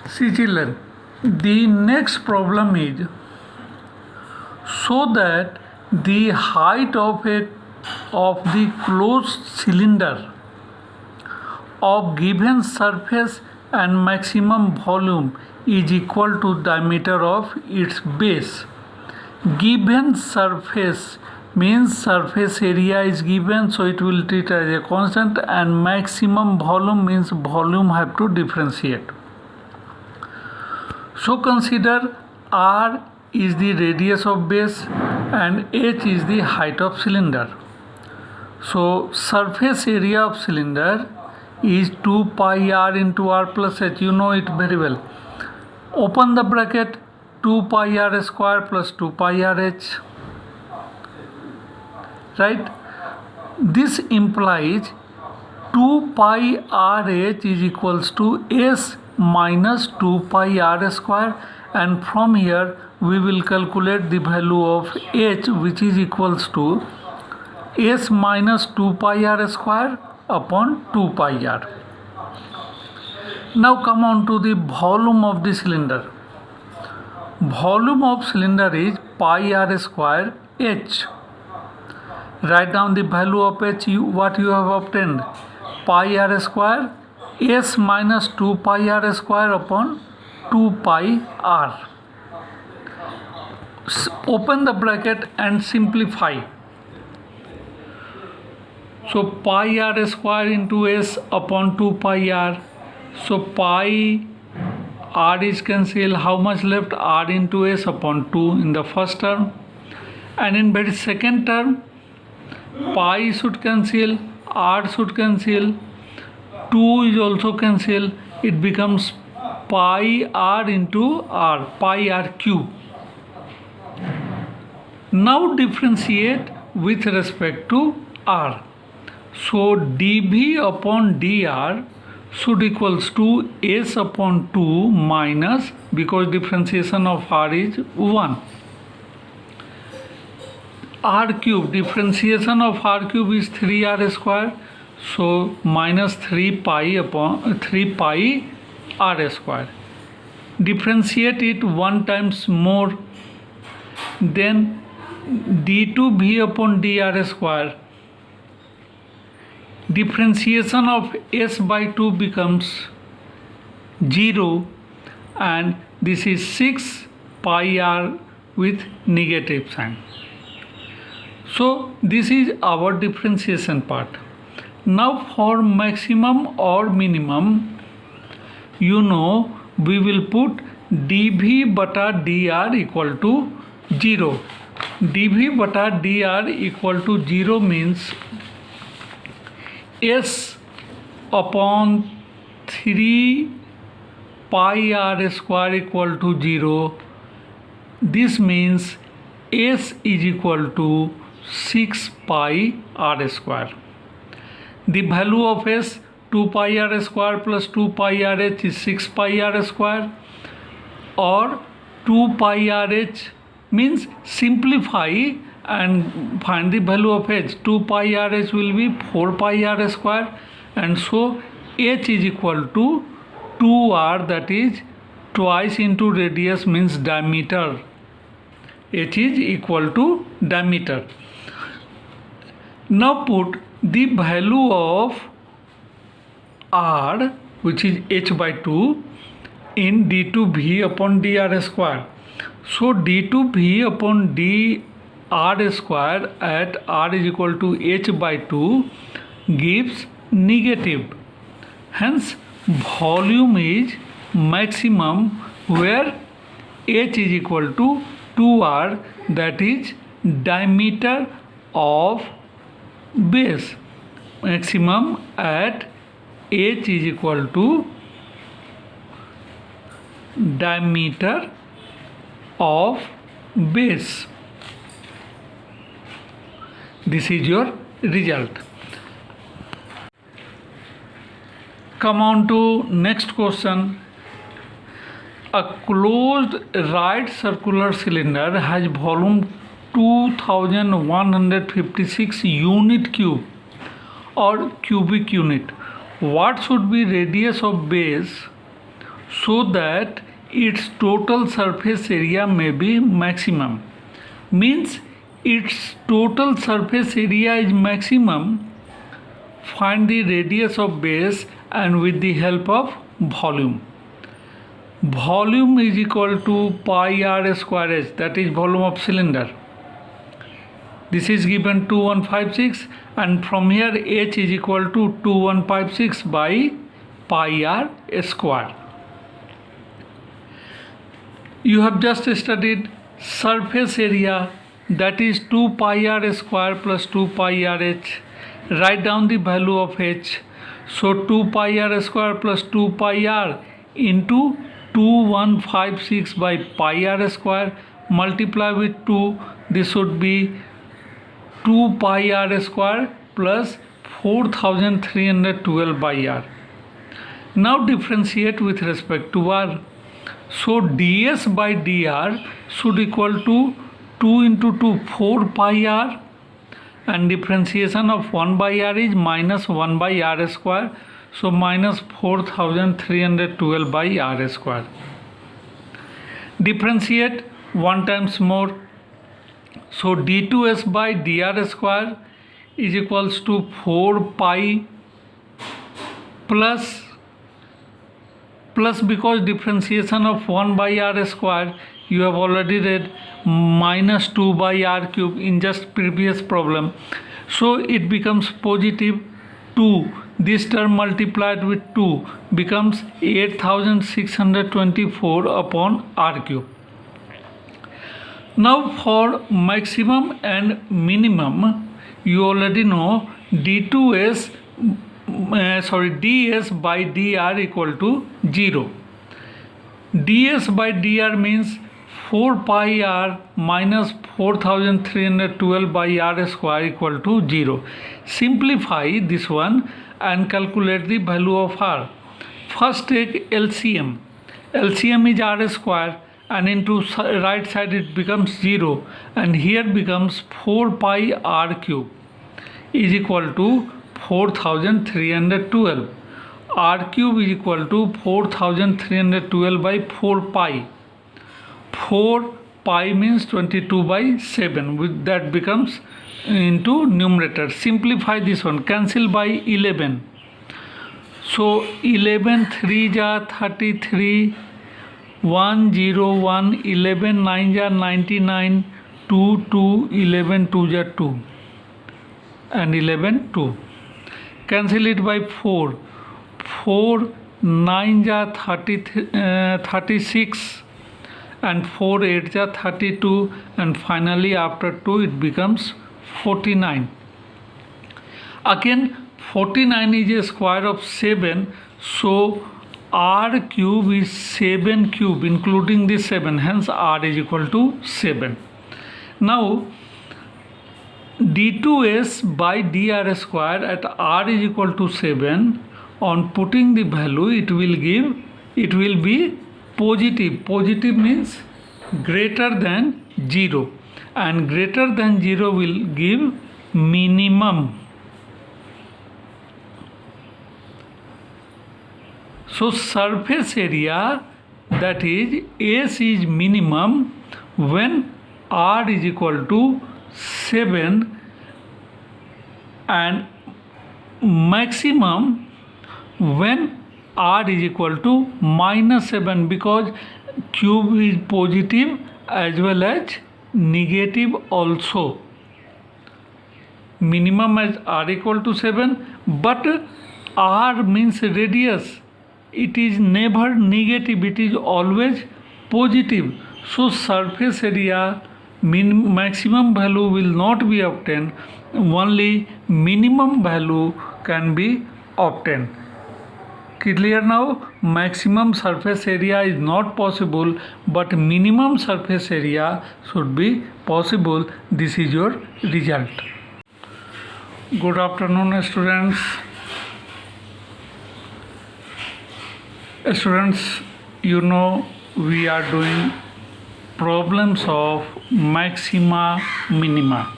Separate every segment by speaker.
Speaker 1: See children, the next problem is so that the height of the closed cylinder of given surface and maximum volume is equal to diameter of its base. Given surface means surface area is given, so it will treat as a constant, and maximum volume means volume have to differentiate. So consider R is the radius of base and H is the height of cylinder. So surface area of cylinder is 2 pi r into r plus h. You know it very well. Open the bracket, 2 pi r square plus 2 pi r h. Right? This implies 2 pi r h is equals to s minus 2 pi r square, and from here we will calculate the value of h, which is equals to s minus 2 pi r square upon 2 pi r. Now come on to the volume of the cylinder. Volume of cylinder is pi r square h. Write down the value of h, what you have obtained. Pi r square s minus 2 pi r square upon 2 pi r. Open the bracket and simplify. So pi r square into s upon 2 pi r. So pi r is cancelled. How much left? R into s upon 2 in the first term. And in very second term, pi should cancel, r should cancel, 2 is also cancelled. It becomes pi r into r, pi r cube. Now differentiate with respect to r. So dv upon dr should equals to s upon 2 minus, because differentiation of r is 1. R cube, differentiation of r cube is 3r square, so minus 3 pi upon 3 pi r square. Differentiate it 1 times more, then d2v upon dr square. Differentiation of s by 2 becomes 0, and this is 6 pi r with negative sign. So this is our differentiation part. Now for maximum or minimum, you know, we will put dv bata dr equal to 0. dv bata dr equal to 0 means s upon 3 pi r square equal to 0. This means s is equal to 6 pi r square. The value of s, 2 pi r square plus 2 pi r h is 6 pi r square, or 2 pi r h means simplify and find the value of h. 2 pi r h will be 4 pi r square, and so h is equal to 2r, that is twice into radius means diameter. H is equal to diameter. Now put the value of r, which is h by 2, in d2v upon dr square. So d2v upon dr square at r is equal to h by 2 gives negative. Hence volume is maximum where h is equal to 2r, that is diameter of base. Maximum at h is equal to diameter of base. This is your result. Come on to next question. A closed right circular cylinder has volume 2156 unit cube or cubic unit. What should be radius of base so that its total surface area may be maximum. Means its total surface area is maximum. Find the radius of base and with the help of volume. Volume is equal to pi r square h, that is volume of cylinder. This is given 2156, and from here h is equal to 2156 by pi r square. You have just studied surface area, that is 2 pi r square plus 2 pi r h. Write down the value of h. So 2 pi r square plus 2 pi r into 2156 by pi r square, multiply with 2, this should be 2 pi r square plus 4312 by r. Now differentiate with respect to r. So ds by dr should equal to 2 into 2, 4 pi r, and differentiation of 1 by r is minus 1 by r square. So minus 4312 by r square. Differentiate 1 times more. So d2s by dr square is equals to 4 pi plus because differentiation of 1 by r square you have already read minus 2 by r cube in just previous problem. So it becomes positive 2. This term multiplied with 2 becomes 8624 upon r cube. Now for maximum and minimum, you already know ds by dr equal to 0. ds by dr means 4 pi r minus 4312 by r square equal to 0. Simplify this one and calculate the value of r. First take LCM. LCM is r square, and into right side it becomes 0, and here becomes 4 pi r cube is equal to 4312. R cube is equal to 4312 by 4 pi. 4 pi means 22 by 7, with that becomes into numerator. Simplify this one, cancel by 11. So 11 3 ja 33, 1 0 1, 11 9 ja 99, 2 2, 11 2 ja 2, and 11 2. Cancel it by 4. 4 9 ja 36, and 4 8 ja 32, and finally after 2 it becomes 49. Again 49 is a square of 7, so r cube is 7 cube including the 7, hence r is equal to 7. Now d2s by dr square at r is equal to 7, on putting the value it will be positive. Positive means greater than 0, and greater than 0 will give minimum. So surface area, that is S, is minimum when r is equal to 7, and maximum when r is equal to minus 7, because cube is positive as well as negative also. Minimum as r equal to 7, but r means radius. It is never negative, it is always positive. So surface area maximum value will not be obtained, only minimum value can be obtained. Clear now? Maximum surface area is not possible, but minimum surface area should be possible. This is your result. Good afternoon, students. Students, you know we are doing problems of maxima, minima.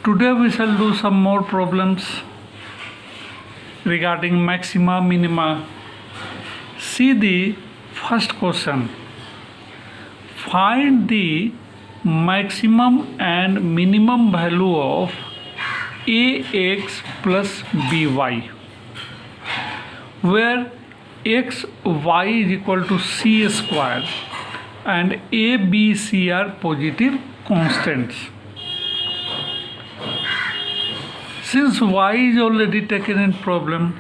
Speaker 1: Today we shall do some more problems regarding maxima, minima. See the first question. Find the maximum and minimum value of ax plus by, where x y is equal to c square and a b c are positive constants. Since y is already taken in problem,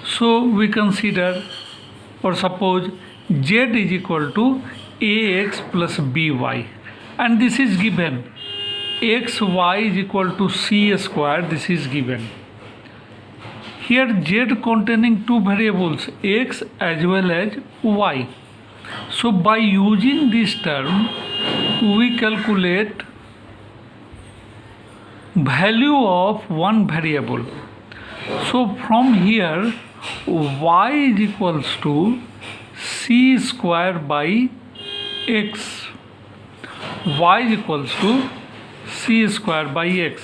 Speaker 1: so we consider or suppose z is equal to ax plus by, and this is given. xy is equal to c square, this is given. Here z containing two variables, x as well as y. So by using this term we calculate value of one variable. So from here y is equals to c square by x. Y is equals to c square by x.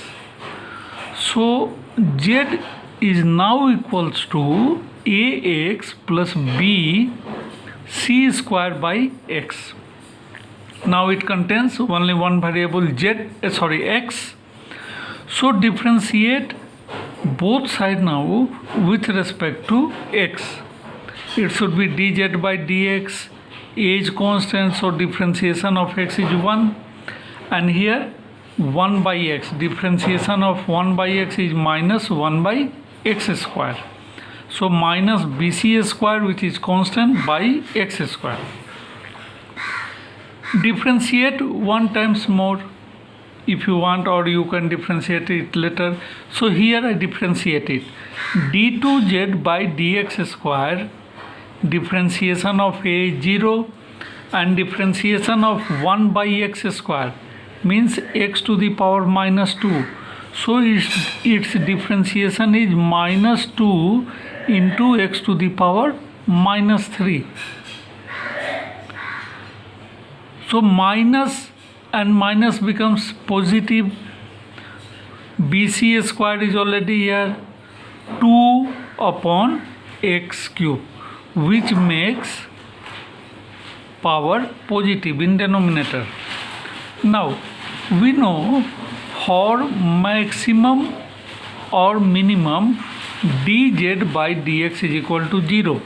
Speaker 1: So z is now equals to ax plus b c square by x. Now it contains only one variable x. So differentiate both sides now with respect to x. It should be dz by dx. A is constant, so differentiation of x is 1, and here 1 by x. Differentiation of 1 by x is minus 1 by x square. So minus bc square, which is constant, by x square. Differentiate one times more if you want, or you can differentiate it later. So here I differentiate it. d2z by dx square, differentiation of a is 0, and differentiation of 1 by x square means x to the power minus 2. So its differentiation is minus 2 into x to the power minus 3. So minus and minus becomes positive. bc square is already here, 2 upon x cube, which makes power positive in denominator. Now we know for maximum or minimum dz by dx is equal to 0.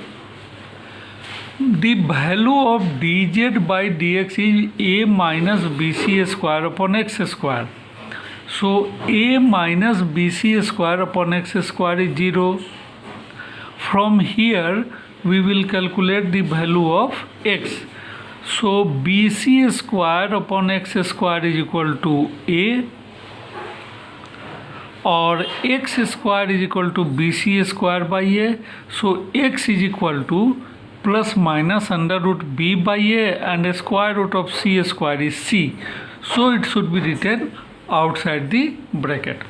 Speaker 1: The value of dz by dx is a minus bc square upon x square. So a minus bc square upon x square is 0. From here we will calculate the value of x. So bc square upon x square is equal to a, or x square is equal to bc square by a. So x is equal to plus minus under root b by a, and square root of c square is c. So it should be written outside the bracket.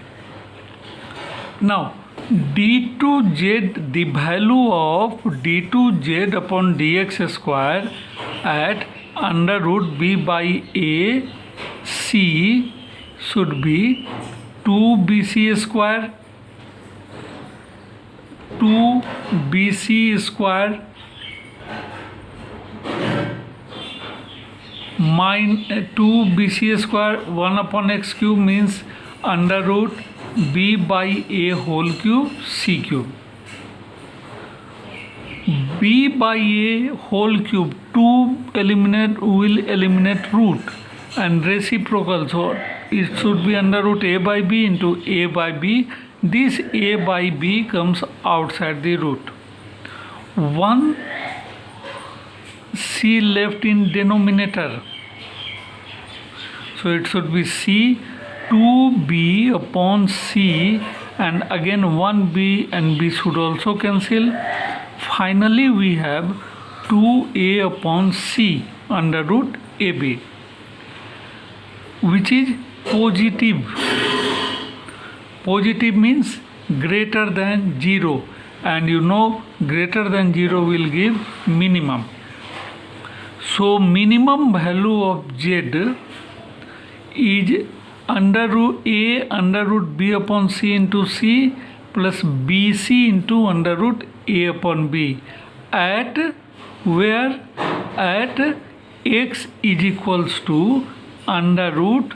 Speaker 1: Now d2z, the value of d2z upon dx square at under root b by a c should be 2bc square, 2bc square minus 2bc square 1 upon x cube means under root b by a whole cube c cube. b by a whole cube, 2 will eliminate root and reciprocal, so it should be under root a by b into a by b. This a by b comes outside the root. 1 c left in denominator, so it should be c, 2b upon c, and again 1b and b should also cancel. Finally we have 2a upon c under root ab, which is positive. Positive means greater than 0, and you know greater than 0 will give minimum. So minimum value of z is under root a under root b upon c into c plus bc into under root a upon b, at where at x is equals to under root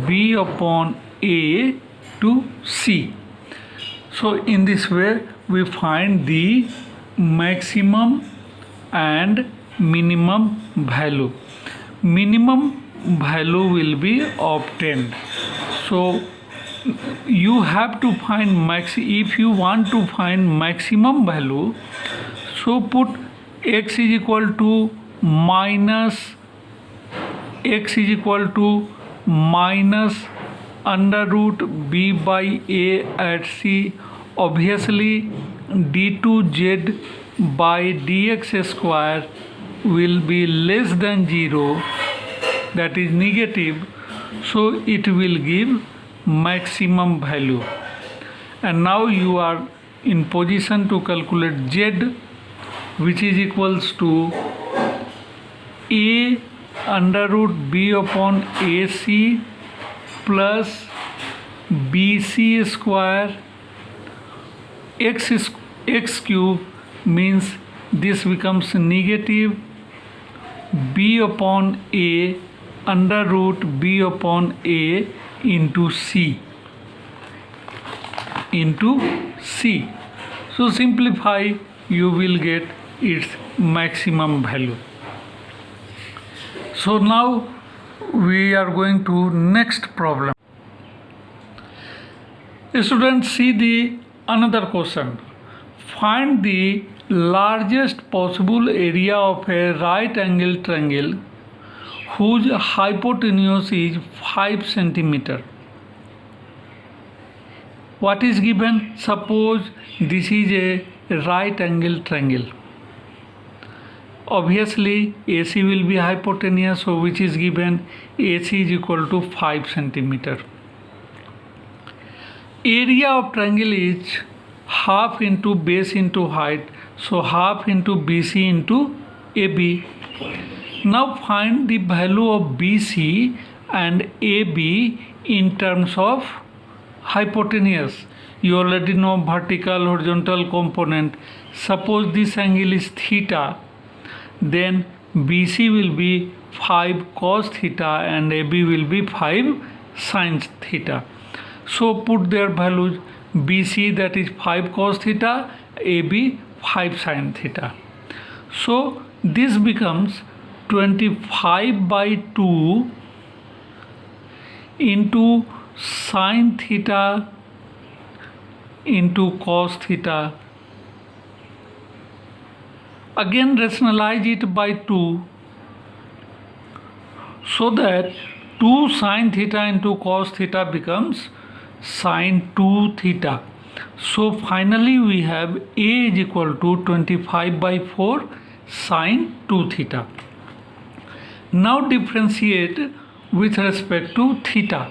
Speaker 1: b upon a to c. So in this way we find the maximum and minimum value. Minimum value will be obtained. So you have to find if you want to find maximum value, so put x is equal to minus under root b by a at c. Obviously d2z by dx square will be less than 0, that is negative, so it will give maximum value. And now you are in position to calculate z, which is equals to a under root b upon ac plus bc square. X cube means this becomes negative b upon a under root b upon a into c. So simplify, you will get its maximum value. So now we are going to next problem. Students, see the another question. Find the largest possible area of a right angle triangle whose hypotenuse is 5 centimeter. What is given? Suppose this is a right angle triangle. Obviously AC will be hypotenuse, so which is given AC is equal to 5 centimeter. Area of triangle is half into base into height, so half into BC into AB. Now find the value of BC and AB in terms of hypotenuse. You already know vertical, horizontal component. Suppose this angle is theta, then BC will be 5 cos theta and AB will be 5 sin theta. So put their values, BC that is 5 cos theta, AB 5 sin theta. So this becomes 25 by 2 into sin theta into cos theta. Again rationalize it by 2, so that 2 sin theta into cos theta becomes sin 2 theta. So finally we have A is equal to 25 by 4 sin 2 theta. Now differentiate with respect to theta.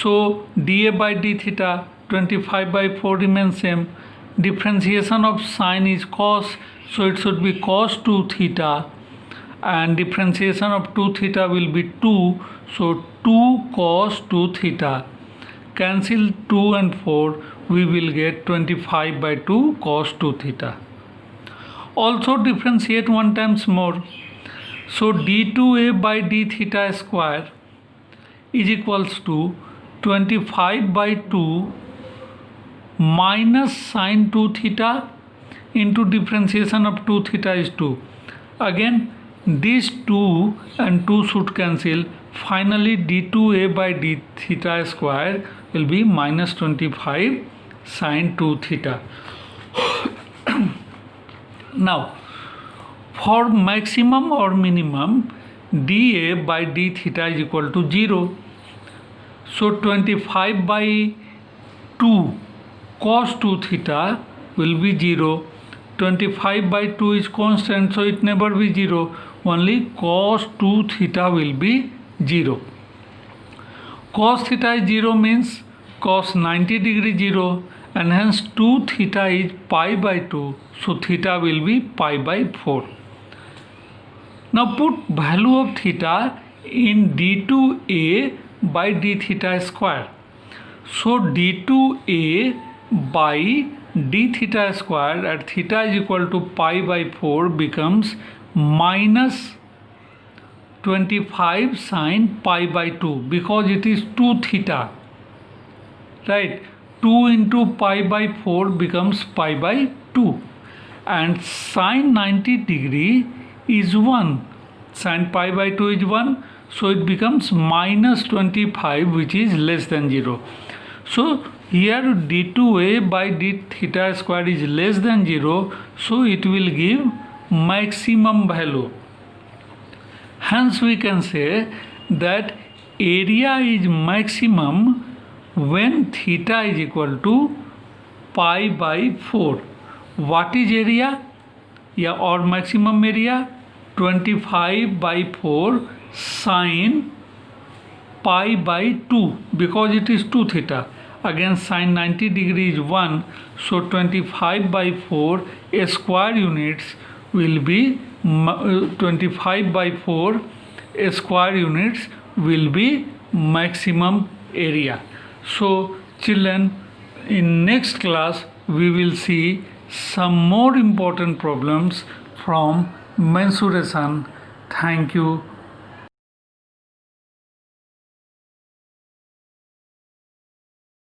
Speaker 1: So dA by d theta, 25 by 4 remains same. Differentiation of sin is cos, so it should be cos 2 theta, and differentiation of 2 theta will be 2, so 2 cos 2 theta. Cancel 2 and 4, we will get 25 by 2 cos 2 theta. Also differentiate one times more. So d2a by d theta square is equals to 25 by 2 minus sin 2 theta into differentiation of 2 theta is 2. Again these 2 and 2 should cancel. Finally d2a by d theta square will be minus 25 sin 2 theta. Now for maximum or minimum, dA by d theta is equal to 0. So 25 by 2 cos 2 theta will be 0. 25 by 2 is constant, so it never be 0. Only cos 2 theta will be 0. Cos theta is 0 means cos 90 degree 0, and hence 2 theta is pi by 2, so theta will be pi by 4. Now put value of theta in d2a by d theta square. So d2a by d theta square at theta is equal to pi by 4 becomes minus 25 sine pi by 2 because it is 2 theta, right? 2 into pi by 4 becomes pi by 2, and sine 90 degree is 1. Sine pi by 2 is 1, so it becomes minus 25, which is less than 0. So here d2a by d theta square is less than 0, so it will give maximum value. Hence we can say that area is maximum when theta is equal to pi by 4. What is area? Yeah, or maximum area? 25 by 4 sine pi by 2 because it is 2 theta. Again sine 90 degree is 1, so 25 by 4 square units will be 25 by 4 square units will be maximum area. So children, in next class we will see some more important problems from mensuration. Thank you